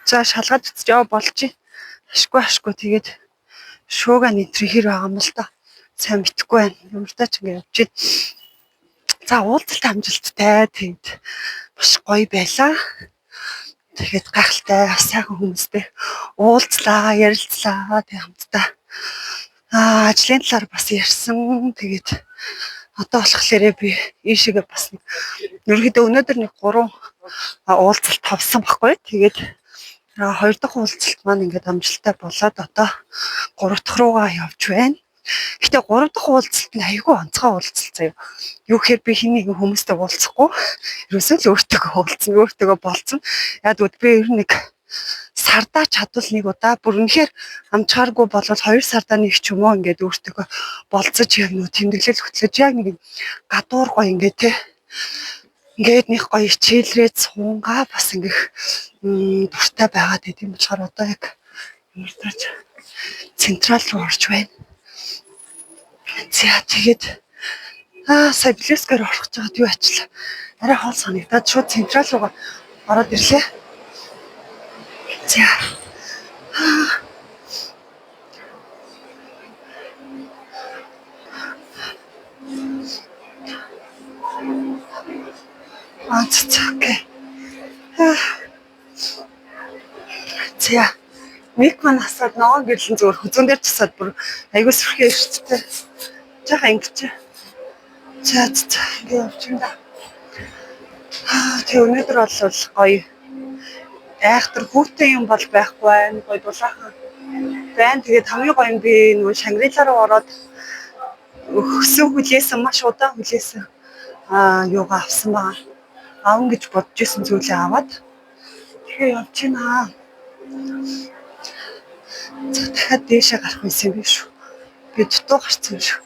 За шалгаад үзэж яа болж байна. Ашгүй тэгээд шууга нэтрий хэр байгаа юм л да. Сайн мэдхгүй байна. Юмртаа ч ингэ явж байна. За уулзалт амжилттай тэгээд маш гоё байлаа. Тэгээд гайхалтай сайхан хүмүүстэй уулзлаа, ярилцлаа тэг хамтдаа. Ажлын талаар бас ярьсан. Тэгээд одоо болохоор би ийшээгээ бас ерөөдөө өнөөдөр нэг 3 уулзалт тавсан байхгүй. Тэгээд 2 дахь уулзалт маань ингээд амжилттай болоод одоо 3 дахь руугаа явж байна. Гэтэ 3 дахь уулзалт нь айгүй онцгой уулзалт заяа. Юу гэхээр би хин нэгэн хүмүүстэй уулзахгүй. Ерөөсөө л өөртөөгөө уулзсан, өөртөөгөө болцсон. Яг үгүй би ер нь нэг сардаа чадвал нэг удаа бүр үнэхээр амжихааргүй болол 2 сардаа нэг ч юм уу ингээд өөртөөгөө болцож яг нөө тэмдэглэл хөтлөж яг нэг гадуур гоё ингээд те ингээд нэг гоё хичээлрээд суунгаа бас ингээд дуртай байгаад идэм болохоор одоо яг юмртаач централ руу орж байна. За тэгээд сая Блэскээр орох гэж байгаад юу ачлаа. Арай хоол санагдаад шууд централ руугаа ороод ирлээ. За. Окей. За. Мик маань асаад ногоон гэрлэн зүгээр хүзүүн дээр часаад бүр айгуу сүрхээ ирчтэй. Жаахан ингэж. За ингэ явж байна. Тэг өнөөдөр бол гоё. Айхтар хүүтэй юм бол байхгүй байна. Гоё дулаахан байна. Тэгээд хамгийн гоё нь би нөгөө Шангрила руу ороод өссөн хүлээсэн маш удаан хүлээсэн юугаа авсан байгаа. Аавн гэж бодож исэн зүйлээ аваад тэгээ явж байна. За дахиад дээшээ гарах байсан юм биш үү? Би дутуу гарсан юм шүү.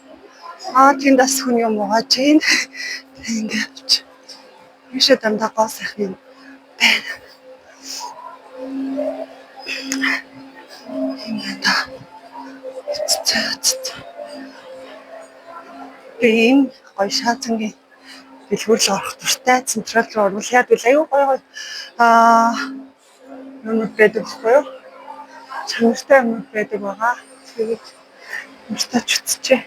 Тэнд бас хүн юм байгаа чинь. Ингэ явж. Бишээ дандаа гоо сайхан юм байна. Ингээд би энэ гоё шаазангийн дэлгүүр рүү орох дуртай, централ руу орвол яад вэ? Аюу гоё юмуд байдаг байхгүй юу? Чанартай юмуд байдаг байгаа. Тэгээд мөртөж үтчихээ.